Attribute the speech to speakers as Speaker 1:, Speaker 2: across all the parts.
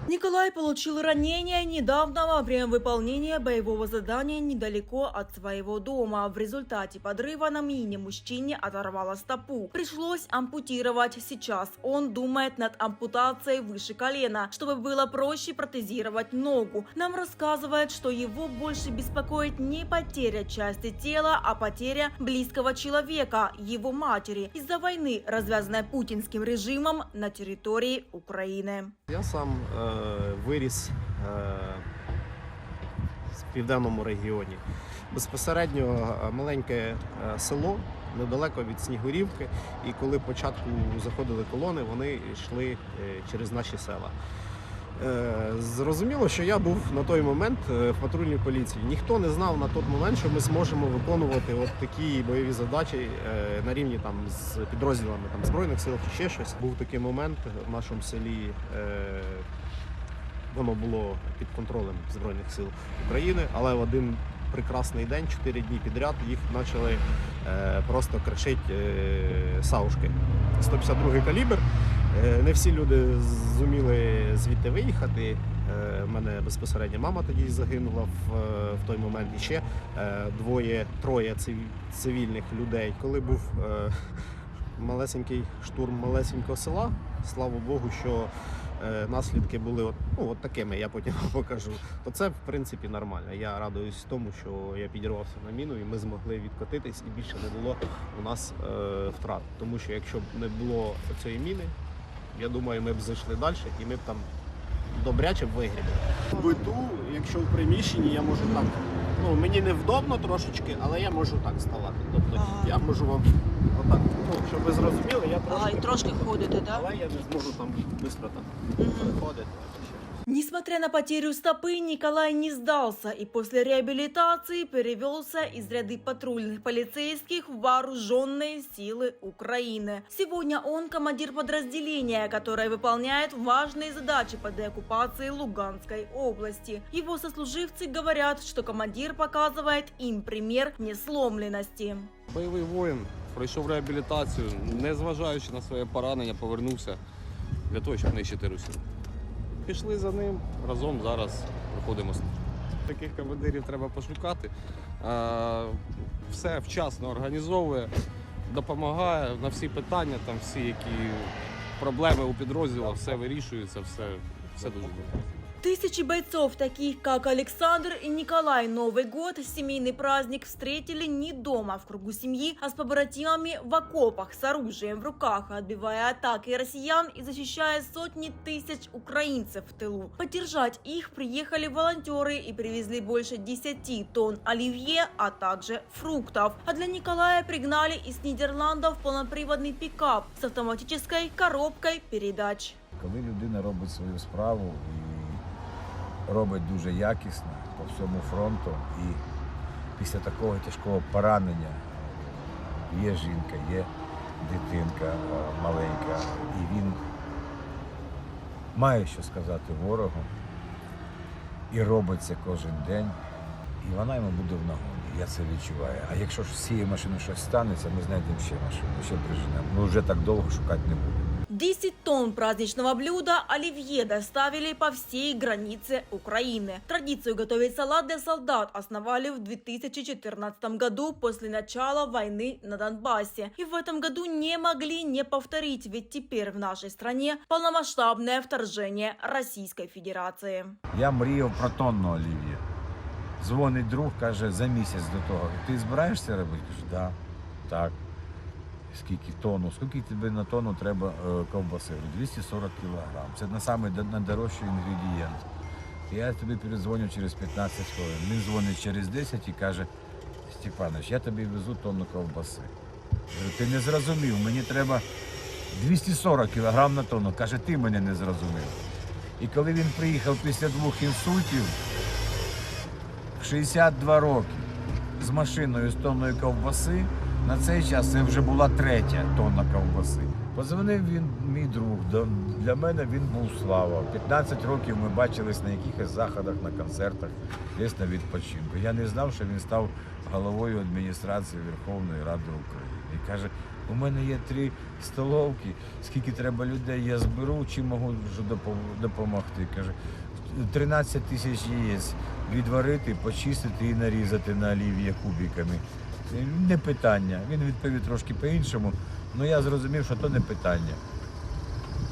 Speaker 1: Николай получил ранение недавно во время выполнения боевого задания недалеко от своего дома. В результате подрыва на мине мужчине оторвало стопу. Пришлось ампутировать. Сейчас он думает над ампутацией выше колена, чтобы было проще протезировать ногу. Нам рассказывает, что его больше беспокоит не потеря части тела, а потеря близкого человека, его матери, из-за войны, развязанной путинским режимом на территории Украины.
Speaker 2: Я сам виріс в південному регіоні. Безпосередньо маленьке село, недалеко від Снігурівки. І коли початку заходили колони, вони йшли через наші села. Зрозуміло, що я був на той момент в патрульній поліції. Ніхто не знав на той момент, що ми зможемо виконувати от такі бойові задачі на рівні з підрозділами Збройних сил чи ще щось. Був такий момент в нашому селі, воно було під контролем Збройних сил України, але в один прекрасний день, 4 дні підряд, їх почали просто кришити саушки. 152-й калібр. Не всі люди зуміли звідти виїхати. У мене безпосередньо мама тоді загинула в той момент. І ще троє цивільних людей. Коли був малесенький штурм малесенького села, слава Богу, що наслідки були от такими, я потім покажу, то це в принципі нормально. Я радуюсь тому, що я підірвався на міну і ми змогли відкотитись і більше не було у нас втрат. Тому що якщо б не було цієї міни, я думаю, ми б зайшли далі і ми б там добряче б вигрібли. В биту, якщо в приміщенні, я можу так, мені невдобно трошечки, але я можу так ставати. Тобто я можу вам отак, щоб ви зрозуміли, я трошки...
Speaker 1: І трошки ходите, так?
Speaker 2: Але я не зможу там швидко переходити.
Speaker 1: Несмотря на потерю стопы, Николай не сдался и после реабилитации перевелся из ряды патрульных полицейских в вооруженные силы Украины. Сегодня он командир подразделения, которое выполняет важные задачи по деоккупации Луганской области. Его сослуживцы говорят, что командир показывает им пример несломленности.
Speaker 3: Бойовий воїн пройшов реабілітацію, незважаючи на своє поранення, повернувся для того, щоб нищити Росію. Пішли за ним, разом зараз проходимо. Таких командирів треба пошукати. Все вчасно організовує, допомагає на всі питання, там всі які проблеми у підрозділах, все вирішується, все дуже добре.
Speaker 1: Тысячи бойцов, таких как Александр и Николай, Новый год, семейный праздник, встретили не дома в кругу семьи, а с побратимами в окопах с оружием в руках, отбивая атаки россиян и защищая сотни тысяч украинцев в тылу. Поддержать их приехали волонтеры и привезли больше 10 тонн оливье, а также фруктов. А для Николая пригнали из Нидерландов полноприводный пикап с автоматической коробкой передач.
Speaker 4: Коли людина робить свою справу і робить дуже якісно по всьому фронту, і після такого тяжкого поранення є жінка, є дитинка маленька, і він має що сказати ворогу, і робить це кожен день, і вона йому буде в нагоді, я це відчуваю. А якщо ж з цією машиною щось станеться, ми знайдемо ще машину, ще приженемо. Ми вже так довго шукати не будемо.
Speaker 1: 10 тонн праздничного блюда оливье доставили по всей границе Украины. Традицию готовить салат для солдат основали в 2014 году после начала войны на Донбассе. И в этом году не могли не повторить, ведь теперь в нашей стране полномасштабное вторжение Российской Федерации.
Speaker 4: Я мріяв про тонну олів'є. Дзвонить друг, каже, за місяць до того. Ти збираєшся робити? Кажу, да, так. Скільки тонну? Скільки тобі на тонну треба ковбаси? 240 кілограм. Це найдорожчий інгредієнт. Я тобі передзвоню через 15 хвилин. Він дзвонить через 10 і каже, Степанович, я тобі везу тонну ковбаси. Я говорю, ти не зрозумів, мені треба 240 кілограм на тонну. Каже, ти мене не зрозумів. І коли він приїхав після 2 інсультів, в 62 роки, з машиною з тонною ковбаси, на цей час це вже була 3-я тонна ковбаси. Позвонив він, мій друг, для мене він був слава. 15 років ми бачились на якихось заходах, на концертах, десь на відпочинку. Я не знав, що він став головою адміністрації Верховної Ради України. І каже, у мене є 3 столовки, скільки треба людей, я зберу, чи можу допомогти. Каже, 13 тисяч яєць відварити, почистити і нарізати на олів'є кубиками. Не питання. Він відповів трошки по-іншому, але я зрозумів, що то не питання.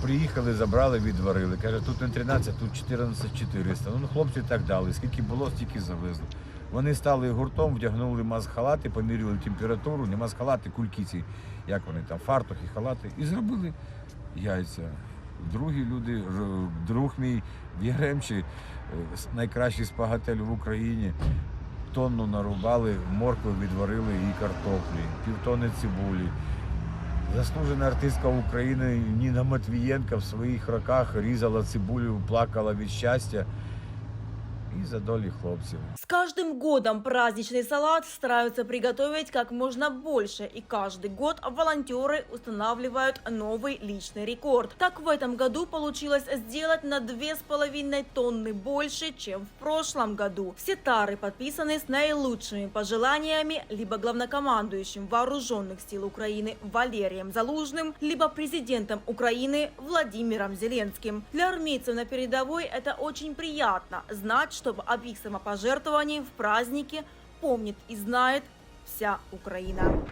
Speaker 4: Приїхали, забрали, відварили. Каже, тут не 13, тут 14 400. Ну, хлопці так дали, скільки було, стільки завезли. Вони стали гуртом, вдягнули маск-халати, поміряли температуру, не маск-халати, кульки ці, як вони там, фартухи, халати, і зробили яйця. Другі люди, друг мій в Яремчі, найкращий спагатель в Україні, тонну нарубали, моркви відварили і картоплі, півтони цибулі. Заслужена артистка України Ніна Матвієнка в своїх роках різала цибулю, плакала від щастя и за доли хлопцев.
Speaker 1: С каждым годом праздничный салат стараются приготовить как можно больше, и каждый год волонтеры устанавливают новый личный рекорд. Так в этом году получилось сделать на 2,5 тонны больше, чем в прошлом году. Все тары подписаны с наилучшими пожеланиями либо главнокомандующим Вооруженных сил Украины Валерием Залужным, либо президентом Украины Владимиром Зеленским. Для армейцев на передовой это очень приятно знать, что об их самопожертвовании в празднике помнит и знает вся Украина.